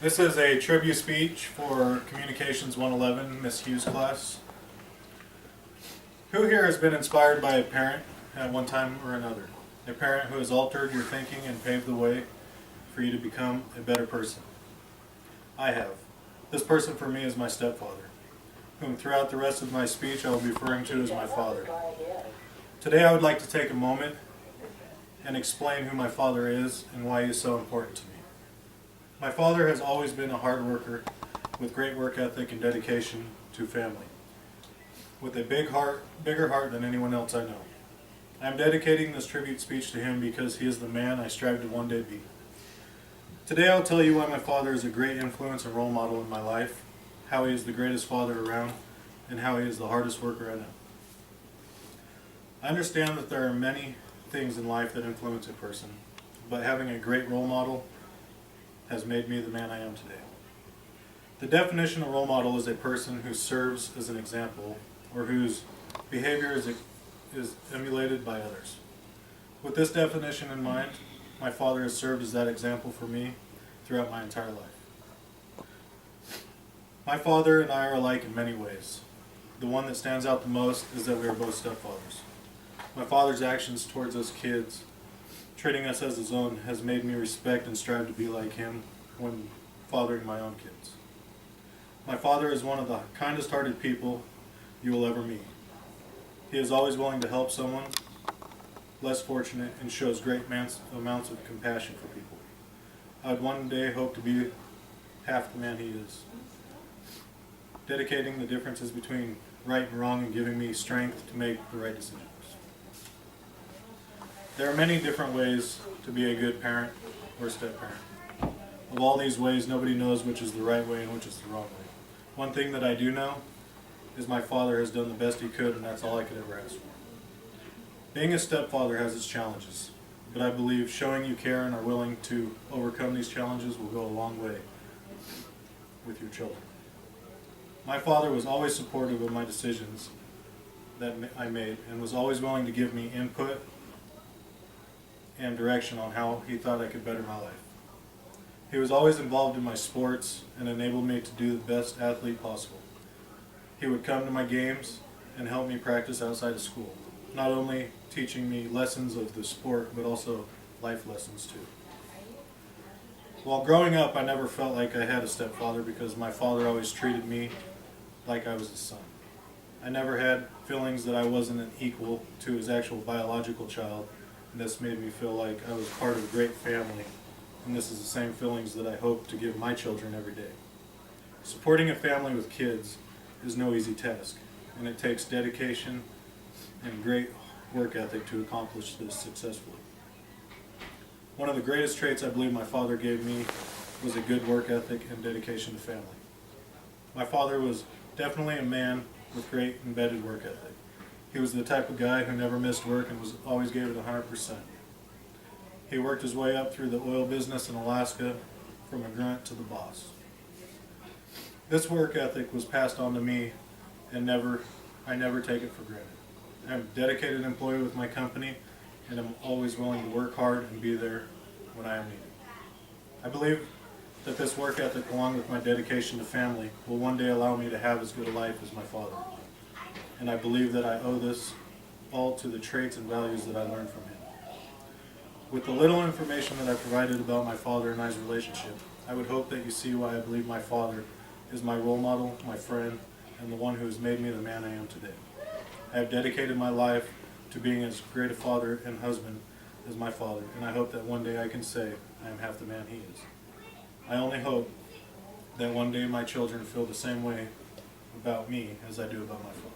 This is a tribute speech for Communications 111, Miss Hughes class. Who here has been inspired by a parent at one time or another? A parent who has altered your thinking and paved the way for you to become a better person. I have. This person for me is my stepfather, whom throughout the rest of my speech I will be referring to as my father. Today I would like to take a moment and explain who my father is and why he is so important to me. My father has always been a hard worker with great work ethic and dedication to family, with a bigger heart than anyone else I know. I am dedicating this tribute speech to him because he is the man I strive to one day be. Today I'll tell you why my father is a great influence and role model in my life, how he is the greatest father around, and how he is the hardest worker I know. I understand that there are many things in life that influence a person, but having a great role model has made me the man I am today. The definition of role model is a person who serves as an example or whose behavior is emulated by others. With this definition in mind, my father has served as that example for me throughout my entire life. My father and I are alike in many ways. The one that stands out the most is that we are both stepfathers. My father's actions towards us kids, treating us as his own, has made me respect and strive to be like him when fathering my own kids. My father is one of the kindest hearted people you will ever meet. He is always willing to help someone less fortunate and shows great amounts of compassion for people. I would one day hope to be half the man he is, dedicating the differences between right and wrong and giving me strength to make the right decisions. There are many different ways to be a good parent or step-parent. Of all these ways, nobody knows which is the right way and which is the wrong way. One thing that I do know is my father has done the best he could, and that's all I could ever ask for. Being a stepfather has its challenges, but I believe showing you care and are willing to overcome these challenges will go a long way with your children. My father was always supportive of my decisions that I made and was always willing to give me input and direction on how he thought I could better my life. He was always involved in my sports and enabled me to do the best athlete possible. He would come to my games and help me practice outside of school, not only teaching me lessons of the sport, but also life lessons too. While growing up, I never felt like I had a stepfather because my father always treated me like I was his son. I never had feelings that I wasn't an equal to his actual biological child, and this made me feel like I was part of a great family, and this is the same feelings that I hope to give my children every day. Supporting a family with kids is no easy task, and it takes dedication and great work ethic to accomplish this successfully. One of the greatest traits I believe my father gave me was a good work ethic and dedication to family. My father was definitely a man with great embedded work ethic. He was the type of guy who never missed work and always gave it 100%. He worked his way up through the oil business in Alaska from a grunt to the boss. This work ethic was passed on to me and I never take it for granted. I'm a dedicated employee with my company and I'm always willing to work hard and be there when I am needed. I believe that this work ethic, along with my dedication to family, will one day allow me to have as good a life as my father. And I believe that I owe this all to the traits and values that I learned from him. With the little information that I provided about my father and I's relationship, I would hope that you see why I believe my father is my role model, my friend, and the one who has made me the man I am today. I have dedicated my life to being as great a father and husband as my father, and I hope that one day I can say I am half the man he is. I only hope that one day my children feel the same way about me as I do about my father.